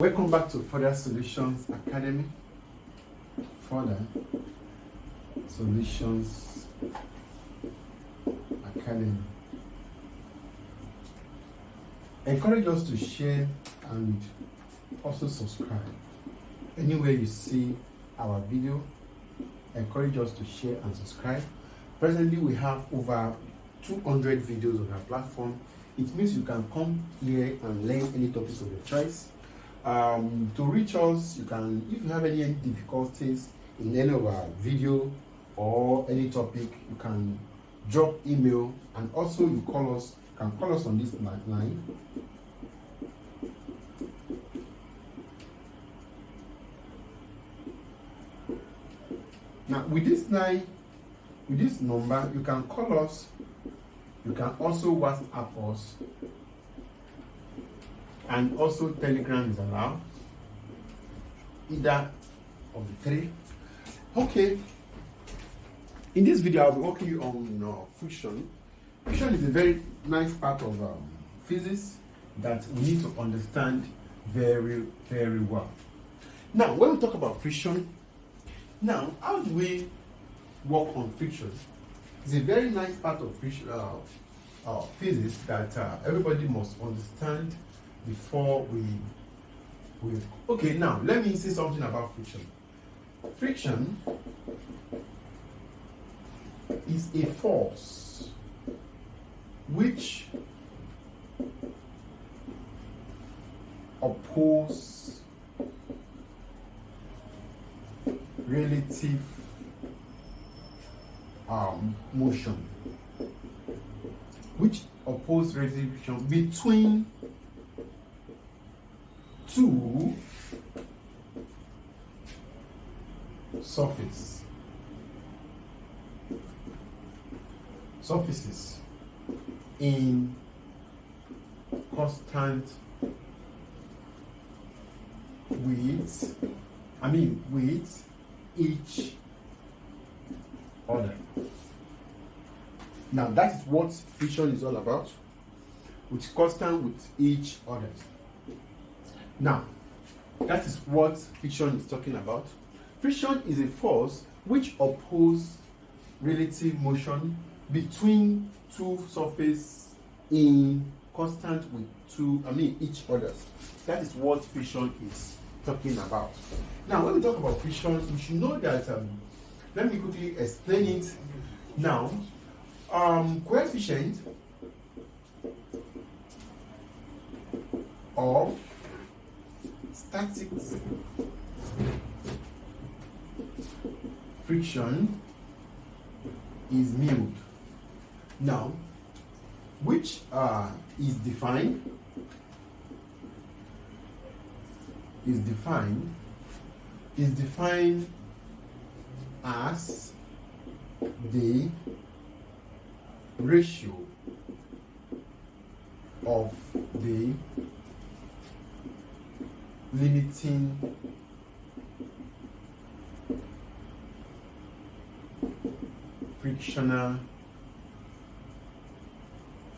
Welcome back to Further Solutions Academy. Further Solutions Academy. Encourage us to share and also subscribe. Anywhere you see our video, encourage us to share and subscribe. Presently, we have over 200 videos on our platform. It means you can come here and learn any topics of your choice. To reach us, you can, if you have any difficulties in any of our video or any topic, you can drop email, and also you can call us on this line. Now with this line, with this number, you can call us, you can also WhatsApp us, and also Telegram is allowed, either of the three. Okay, in this video I'll be working on friction. Friction is a very nice part of physics that we need to understand very, very well. Now, when we talk about friction, now how do we work on friction? It's a very nice part of friction, physics that everybody must understand before we okay. Now let me say something about friction. Friction is a force which opposes relative motion, between two surfaces in constant with each other. Now that is what friction is all about, with constant with each other. Now, that is what friction is talking about. Friction is a force which opposes relative motion between two surfaces in constant with each other. That is what friction is talking about. Now, when we talk about friction, you should know that. Let me quickly explain it. Now, coefficient of static friction is mu. Now, which is defined as the ratio of the limiting frictional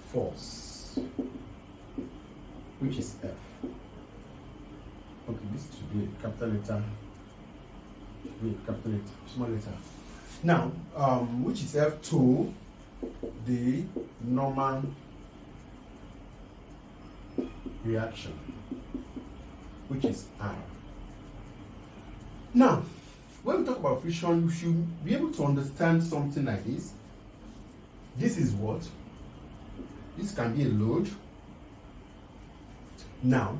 force, which is F. Okay, this should be a capital letter, capital letter, small letter. Now, which is F to the normal reaction, which is R. Now, when we talk about friction, you should be able to understand something like this. This is what? This can be a load. Now,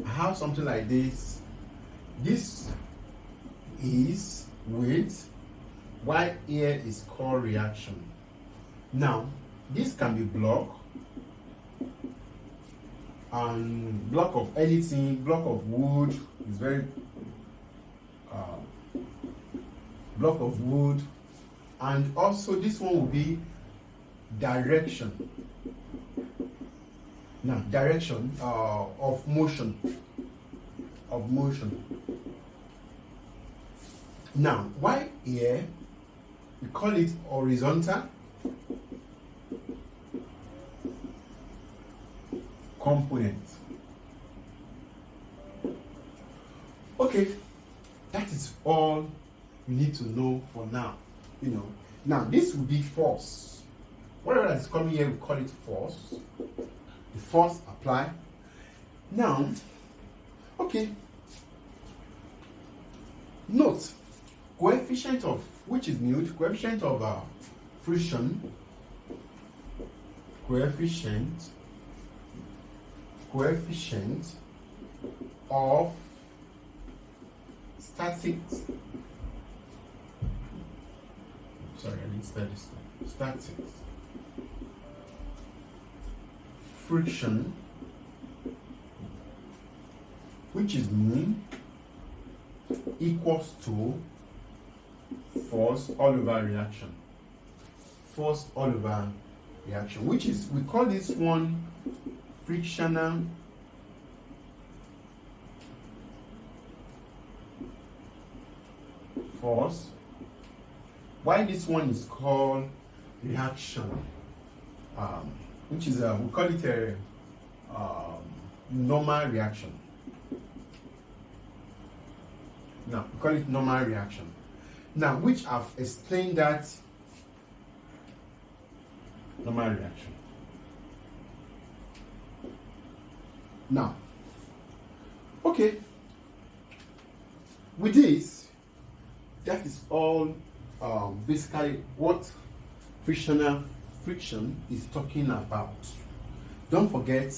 I have something like this. This is weight, while here is called reaction. Now, this can be block, and block of anything, block of wood is very block of wood, and also this one will be direction. Now, direction of motion. Now, why here we call it horizontal component. Okay, that is all we need to know for now. Now this will be force. Whatever that is coming here, we call it force. The force apply. Now, okay. Note, coefficient of, which is new, coefficient of friction, coefficient of statics. Sorry, I didn't study this. Statics. Friction, which is mean, equals to force all over reaction. Force all over reaction, which is, we call this one frictional force. Why this one is called reaction, which is we call it a normal reaction. Now we call it normal reaction. Now, which I've explained that normal reaction. Now, okay, with this, that is all basically what friction is talking about. Don't forget,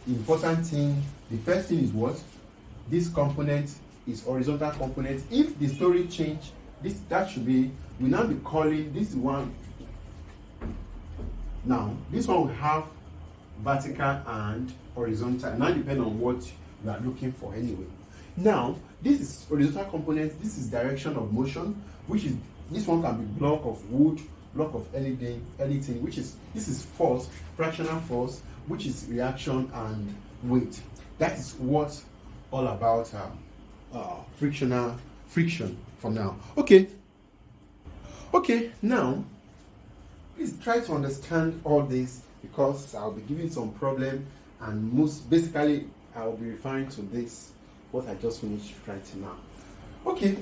the important thing, the first thing is what? This component is horizontal component. If the story change, that should be, we now be calling this one. Now, this one will have vertical and horizontal. Now depend on what you are looking for anyway. Now, this is horizontal component, this is direction of motion, which is, this one can be block of wood, block of anything, which is, this is force, fractional force, which is reaction and weight. That is what all about friction for now. Okay, now please try to understand all this, because I'll be giving some problem, and most basically I'll be referring to this, what I just finished writing now. Okay,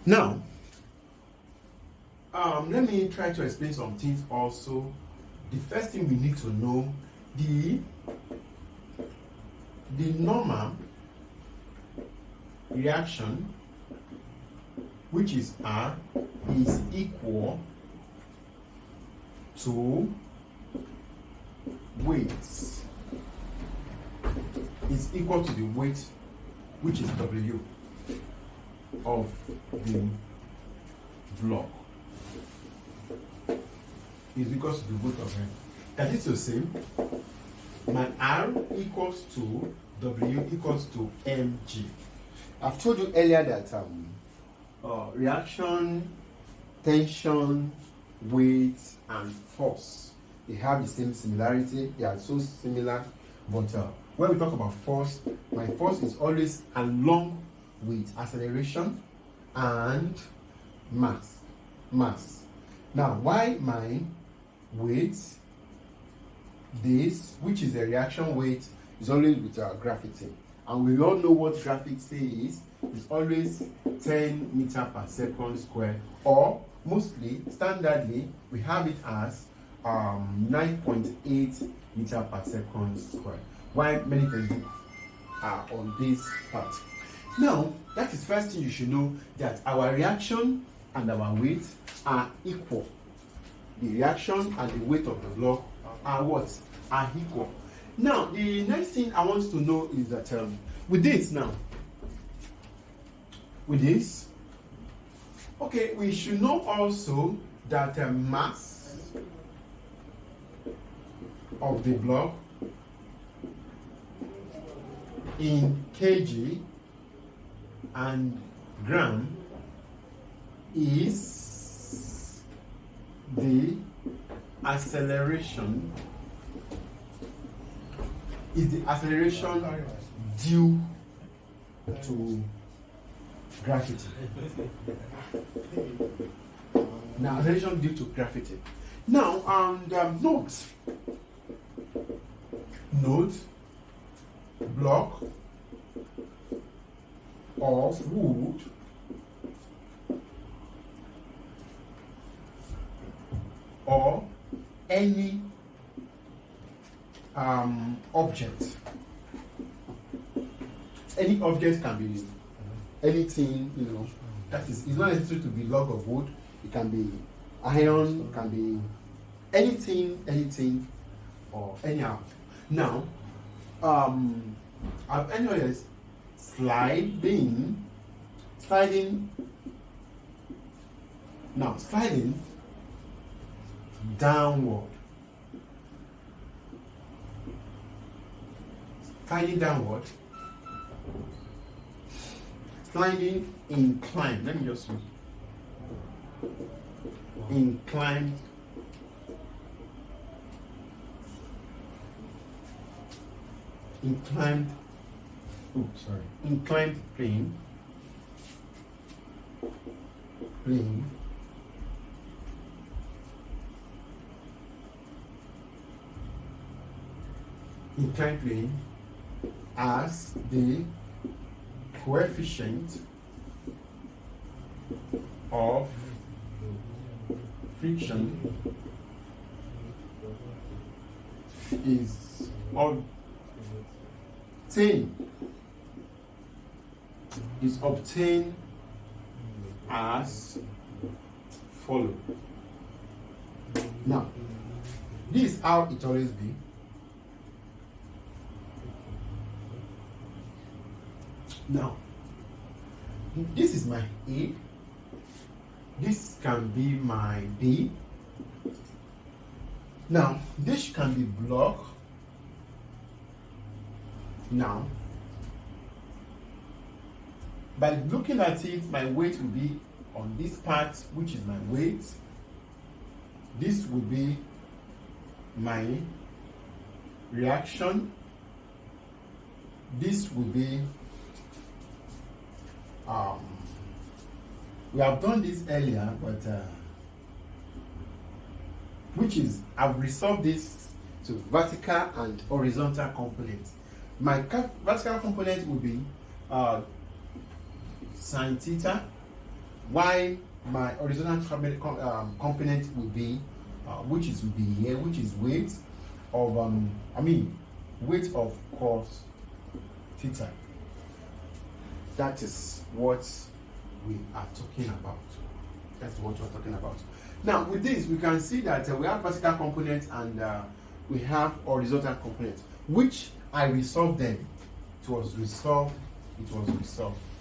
now let me try to explain some things also. The first thing we need to know, the normal reaction, which is R, is equal to weight. Is equal to the weight, which is W, of the block. Is equals to the weight of M. That is to say, my R equals to W equals to mg. I've told you earlier that reaction, tension, weight, and force, they have the same similarity. They are so similar, but when we talk about force, my force is always along with acceleration and mass. Now, why my weight, this, which is the reaction weight, is always with gravity, and we all know what gravity is. It's always 10 meters per second square, or mostly standardly we have it as 9.8 meters per second square. Why many things are on this part. Now, that is first thing you should know, that our reaction and our weight are equal. The reaction and the weight of the block are what? Are equal. Now, the next thing I want to know is that with this, okay, we should know also that the mass of the block in kg and gram is the acceleration due to gravity. Now, acceleration due to gravity. Now, note, block of wood or any object. Any object can be anything, you know. That is, it's not necessary to be log of wood. It can be iron, it can be anything, or anyhow. Now, anyways, sliding. Now, sliding downward. Sliding downward. Sliding inclined. Let me just read. Inclined. Inclined plane. Inclined plane as the coefficient of friction is obtained as follows. Now, this is how it always be. Now, this is my A. This can be my B. Now, this can be block. Now, by looking at it, my weight will be on this part, which is my weight. This will be my reaction. This will be we have done this earlier, but which is I've resolved this to vertical and horizontal components. My vertical component will be sine theta, while my horizontal component will be which will be here, which is weight of weight of cos theta. That is what we are talking about. That's what we're talking about. Now, with this, we can see that we have vertical components and we have horizontal components, which I resolved them. It was resolved.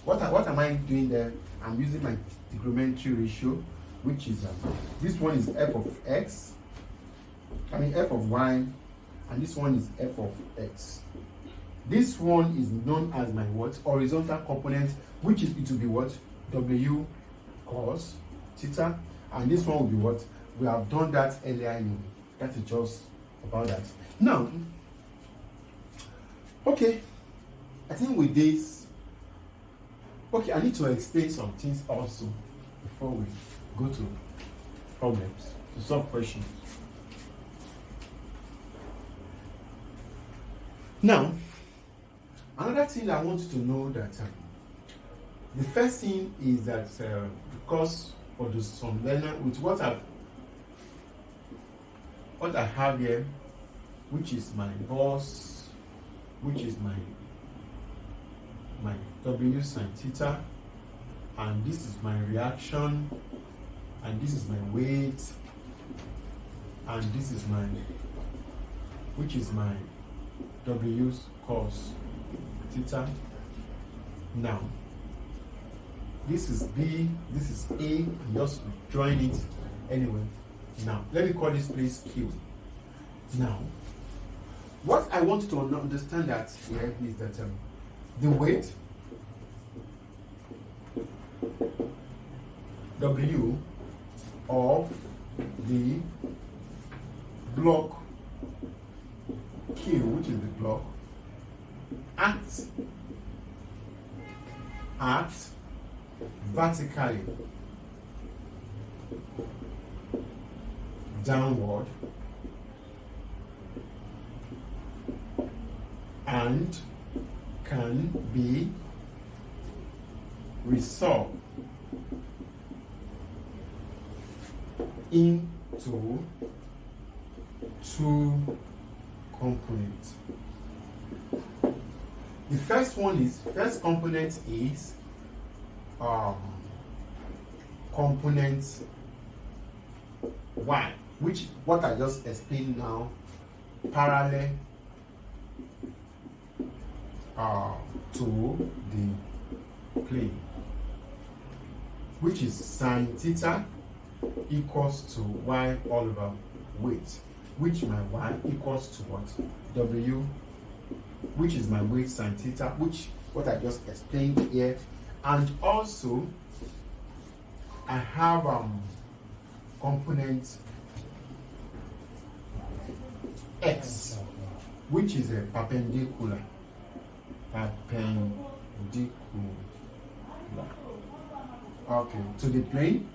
What am I doing there? I'm using my trigonometry ratio, which is this one is f of x, f of y, and this one is f of x. This one is known as my what? Horizontal component, which is it will be what? W cos theta, and this one will be what? We have done that earlier anyway. That is just about that. Now, okay, I think with this, okay, I need to explain some things also before we go to problems, to solve questions. Now, another thing I want you to know that the first thing is that because for some learner with what I have here, which is my boss, which is my W sine theta, and this is my reaction, and this is my weight, and this is my which is my W cos theta. Now, this is B, this is A, I'm just drawing it anyway. Now, let me call this place Q. Now, what I want you to understand that here is that the weight W of the block Q, which is the block, acts vertically downward and can be resolved into two components. The first component is component Y, which what I just explained now, parallel to the plane, which is sine theta equals to y all over weight, which my y equals to what? W, which is my weight sine theta, which what I just explained here. And also I have component x, which is a perpendicular okay to the plane,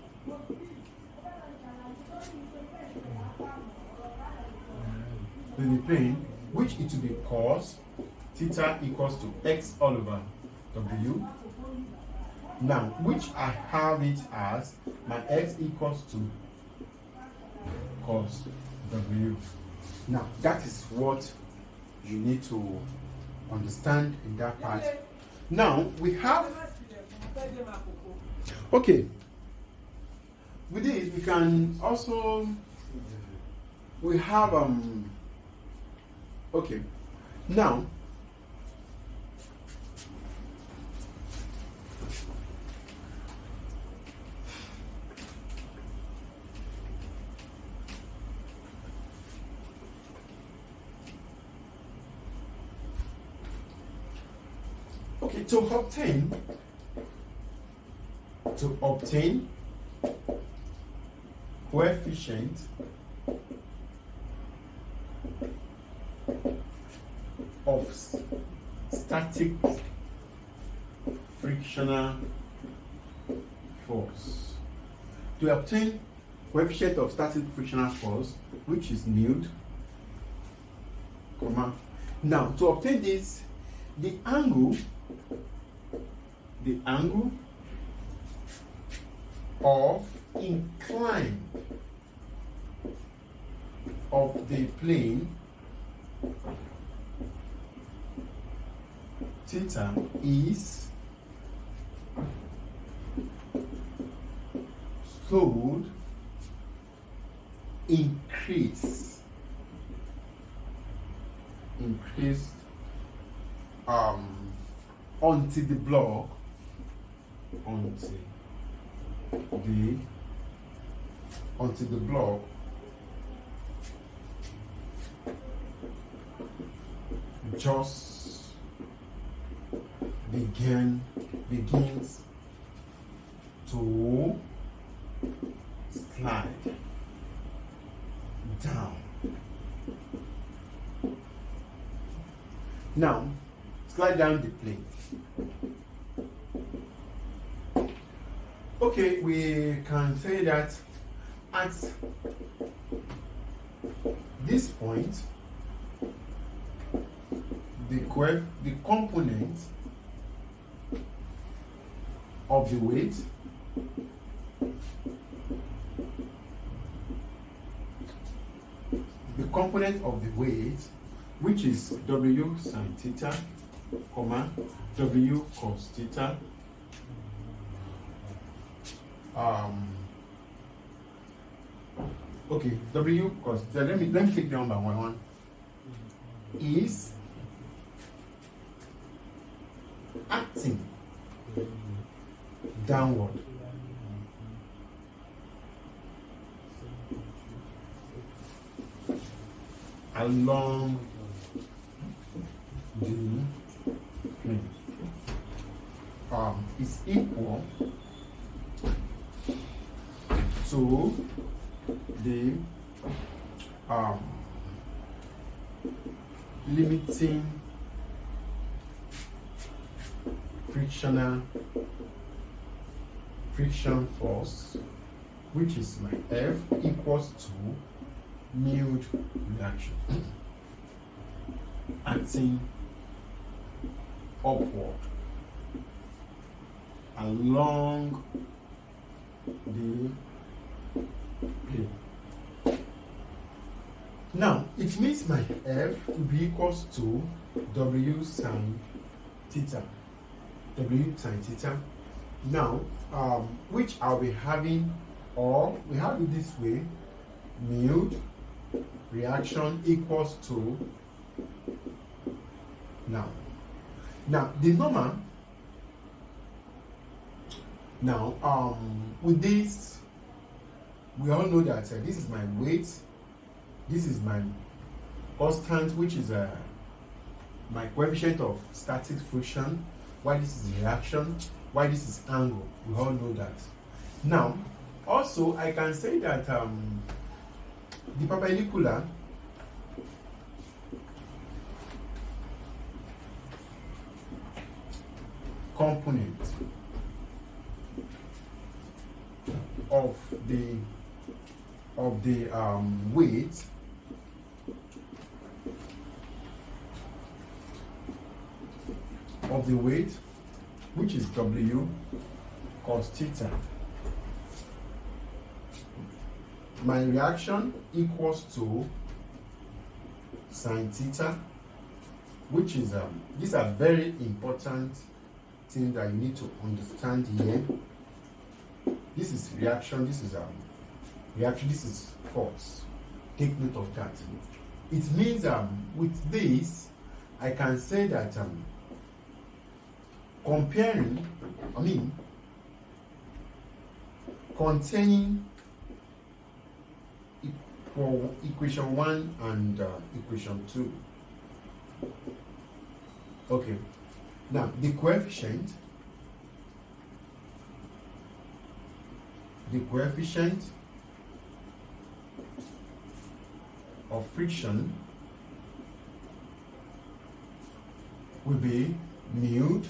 which it will be cos theta equals to x all over w. Now, which I have it as my x equals to cos w. Now, that is what you need to understand in that part. Now, we have, okay, with this, we can also, we have, okay, now, okay, to obtain coefficient of static frictional force. To obtain coefficient of static frictional force, which is nude, comma. Now, to obtain this, the angle of incline of the plane theta is should increase until the block just begins to slide down. Now, slide down the plane. Okay, we can say that at this point, the component of the weight which is W sin theta, comma, W cos theta, okay, W cos theta, let me take down by one, is acting downward along the plane, is equal to the limiting frictional friction force, which is my F, equals to mild reaction acting upward along the plane. Now, it means my F will be equals to W sine theta. W sine theta. Now, which I'll be having, or we have it this way, mild reaction equals to, now the normal, with this, we all know that this is my weight, this is my constant, which is my coefficient of static friction, why this is reaction, why this is angle. We all know that. Now, also I can say that the perpendicular component of the weight which is W cos theta, my reaction equals to sine theta, which is these are very important things that you need to understand here. This is reaction, this is reaction, this is force. Take note of that. It means with this I can say that containing equation 1 and equation 2. Okay, now the coefficient of friction will be mild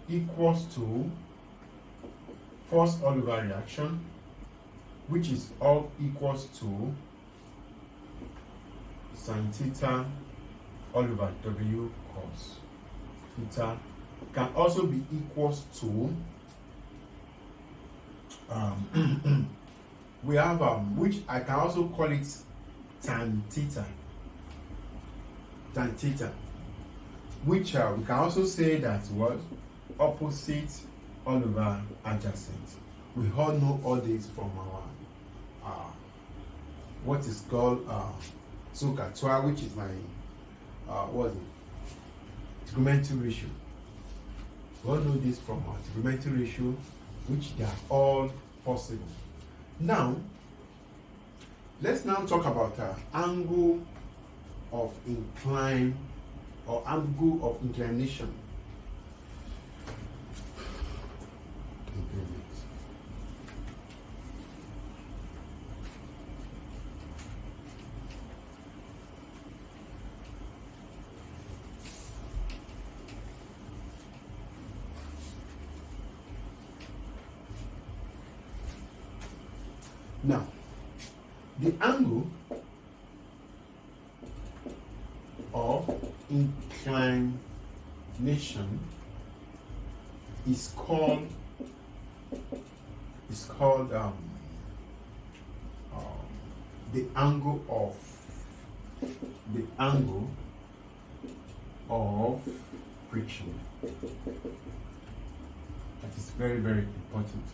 equals to force all over reaction, which is all equals to sine theta all over W cos theta. Can also be equals to we have which I can also call it tan theta, which we can also say that was opposite all over adjacent. We all know all this from our what is called SOHCAHTOA, which is my trigonometry ratio. We all know this from our trigonometry ratio, which they are all possible. Now, let's now talk about angle of incline or angle of inclination. Now, the angle of inclination is called the angle of friction. That is very, very important.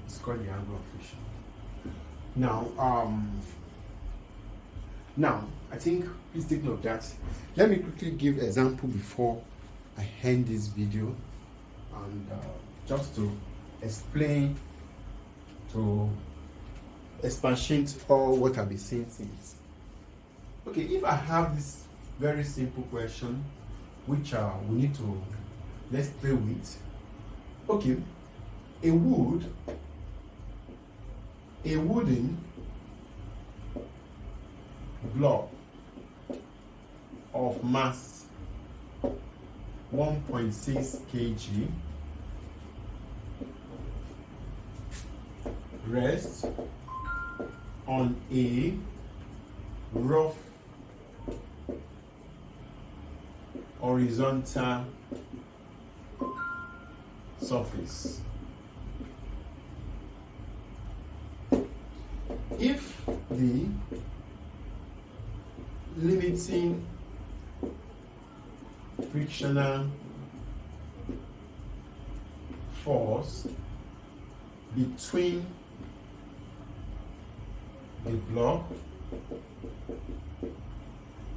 It's called the angle of friction. Now, I think please take note of that. Let me quickly give an example before I end this video, and just to explain, to expatiate all what I've been saying since. Okay, if I have this very simple question, which we need to let's play with. Okay, a wooden block of mass 1.6 kg rests on a rough horizontal surface. If the limiting frictional force between the block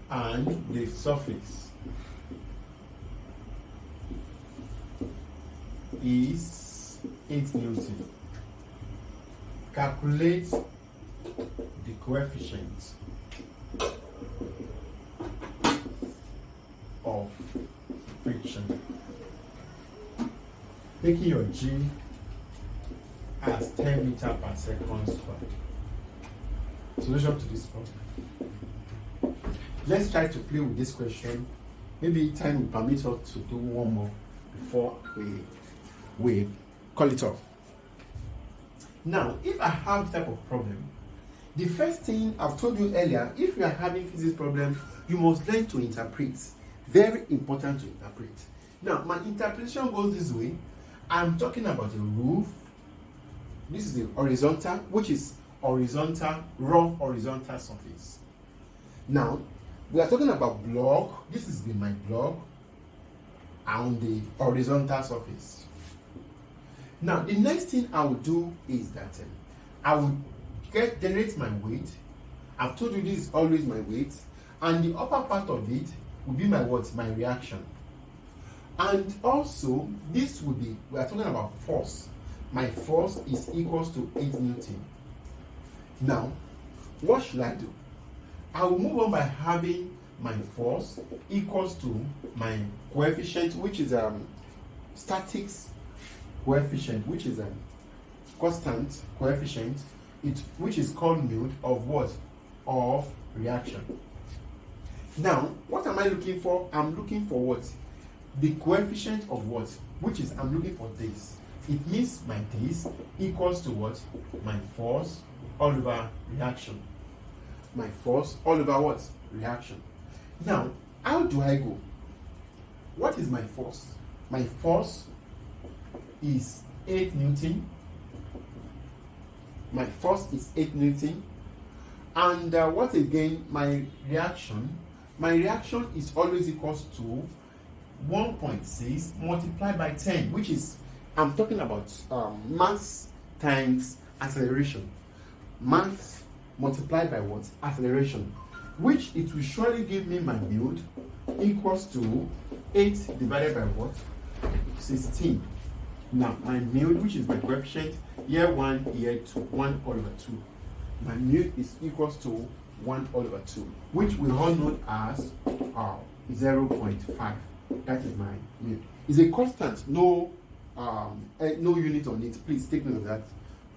and the surface is 8 Newton. Calculate the coefficient of friction. Taking your G as 10 meters per second squared. Solution to this problem. Let's try to play with this question. Maybe time will permit us to do one more before we call it off. Now, if I have this type of problem, the first thing I've told you earlier, if you are having physics problem, you must learn to interpret. Very important to interpret. Now, my interpretation goes this way. I'm talking about a roof. This is the horizontal, which is horizontal, rough horizontal surface. Now, we are talking about block. This is my block on the horizontal surface. Now, the next thing I will do is that I will generate my weight. I've told you this is always my weight, and the upper part of it will be my what? My reaction. And also, this will be, we are talking about force. My force is equals to 8 Newton. Now, what should I do? I will move on by having my force equals to my coefficient, which is statics coefficient, which is a constant coefficient, which is called mu of what? Of reaction. Now, what am I looking for? I'm looking for what? The coefficient of what? Which is, I'm looking for this. It means my this equals to what? My force all over reaction. My force all over what? Reaction. Now, how do I go? What is my force? My force is 8 Newton. My force is 8 Newton. And what again? My reaction. My reaction is always equals to 1.6 multiplied by 10, which is, I'm talking about mass times acceleration. Mass multiplied by what? Acceleration. Which it will surely give me my mu equals to 8 divided by what? 16. Now, my mu, which is my coefficient, here 1, here 2, 1 all over 2. My mu is equals to 1 all over 2, which we all know as 0.5. That is my mu. It's a constant, no unit on it. Please take note of that.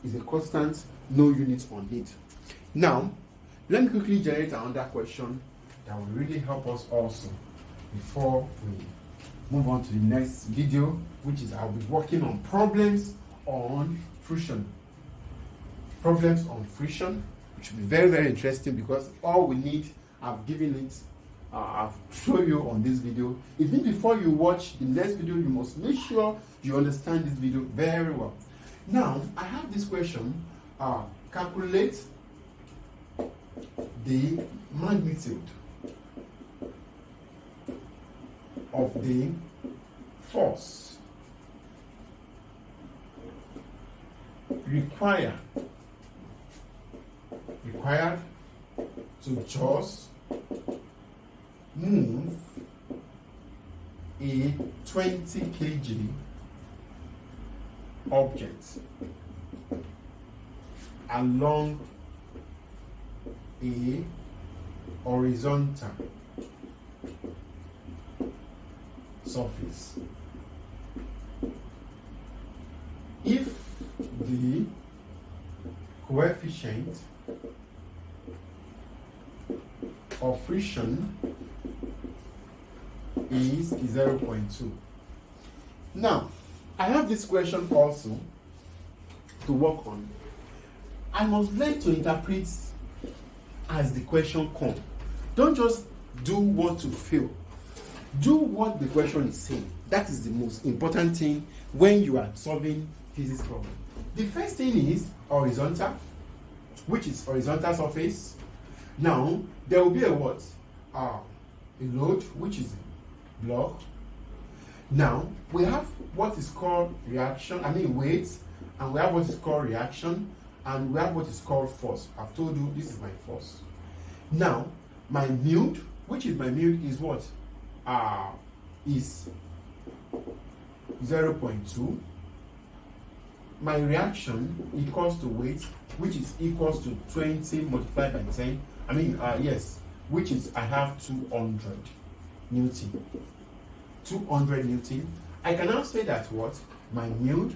It's a constant, no unit on it. Now, let me quickly generate another question that will really help us also before we move on to the next video, which is I'll be working on problems on friction. Problems on friction, which will be very, very interesting because all we need, I've given it, I've shown you on this video. Even before you watch the next video, you must make sure you understand this video very well. Now, I have this question, calculate the magnitude of the force required to just move a 20 kg object along a horizontal surface if the coefficient of friction is 0.2. Now, I have this question also to work on. I must learn to interpret as the question comes. Don't just do what you feel. Do what the question is saying. That is the most important thing when you are solving physics problem. The first thing is horizontal, which is horizontal surface. Now, there will be a what? A load, which is a block. Now, we have what is called weight, and we have what is called reaction, and we have what is called force. I've told you this is my force. Now, my mute, which is my mute, is what? Is 0.2. My reaction equals to weight, which is equals to 20 multiplied by 10. Which is I have 200 Newton. 200 Newton. I can now say that what? My mute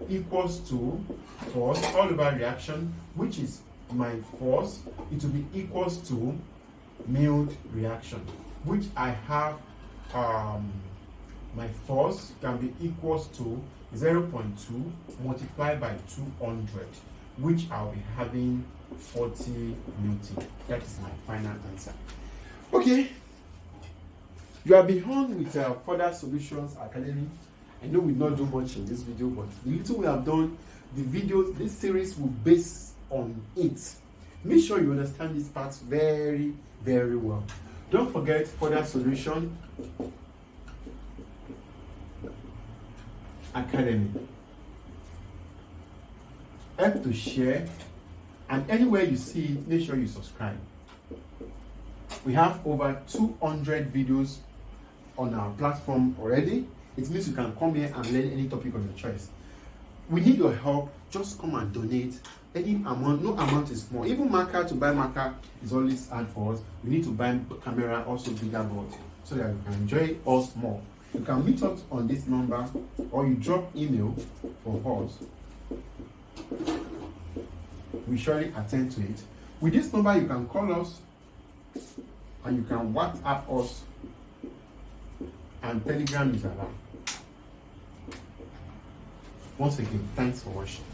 equals to force all over reaction, which is my force. It will be equals to mute reaction, which I have my force can be equals to 0.2 multiplied by 200, which I'll be having 40 Newton. That is my final answer. Okay, you are behind with further solutions academy. I know we not do much in this video, but the little we have done, the videos, this series will base on it. Make sure you understand these parts very, very well. Don't forget further solution academy. Help to share, and anywhere you see it, make sure you subscribe. We have over 200 videos on our platform already. It means you can come here and learn any topic of your choice. We need your help. Just come and donate. Any amount, no amount is small. Even marker, to buy marker is always hard for us. We need to buy camera, also bigger board, so that you can enjoy us more. You can meet us on this number, or you drop email for us. We surely attend to it. With this number, you can call us, and you can WhatsApp us, and Telegram is allowed. Once again, thanks for watching.